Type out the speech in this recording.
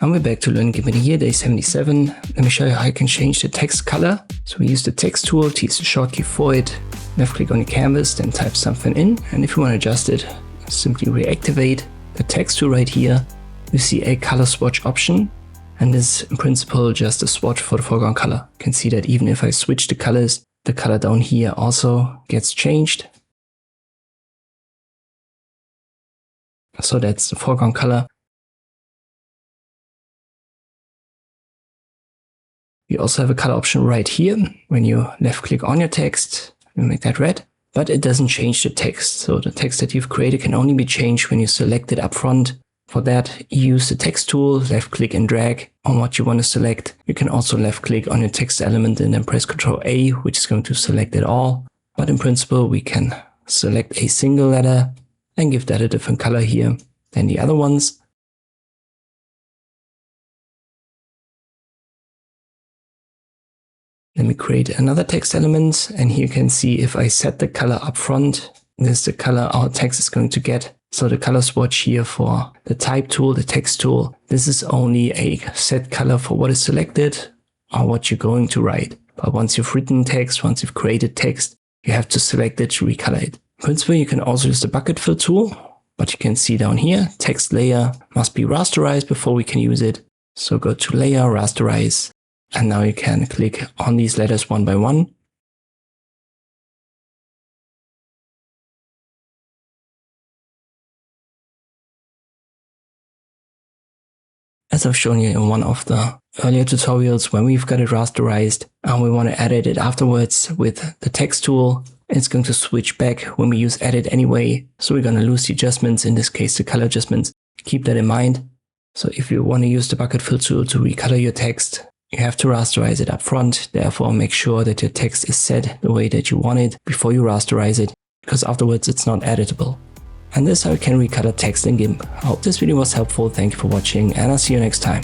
And we're back to learning Gimp here, day 77. Let me show you how you can change the text color. So we use the text tool to use the shortcut for it. Left click on your canvas, then type something in. And if you want to adjust it, simply reactivate the text tool right here. You see a color swatch option. And this is in principle just a swatch for the foreground color. You can see that even if I switch the colors, the color down here also gets changed. So that's the foreground color. You also have a color option right here. When you left click on your text, you make that red, but it doesn't change the text. So the text that you've created can only be changed when you select it up front. For that, you use the text tool, left click and drag on what you want to select. You can also left click on your text element and then press Ctrl A, which is going to select it all. But in principle, we can select a single letter and give that a different color here than the other ones. Let me create another text element, and here you can see if I set the color up front, this is the color our text is going to get. So the color swatch here for the type tool, the text tool, this is only a set color for what is selected or what you're going to write. But once you've written text, once you've created text, you have to select it to recolor it. In principle, you can also use the bucket fill tool, but you can see down here, text layer must be rasterized before we can use it. So go to layer, rasterize. And now you can click on these letters one by one. As I've shown you in one of the earlier tutorials, when we've got it rasterized and we want to edit it afterwards with the text tool, it's going to switch back when we use edit anyway. So we're going to lose the adjustments, in this case the color adjustments. Keep that in mind. So if you want to use the bucket fill tool to recolor your text, you have to rasterize it up front. Therefore, make sure that your text is set the way that you want it before you rasterize it, because afterwards it's not editable. And this is how you can recolor text in Gimp. I hope this video was helpful. Thank you for watching, and I'll see you next time.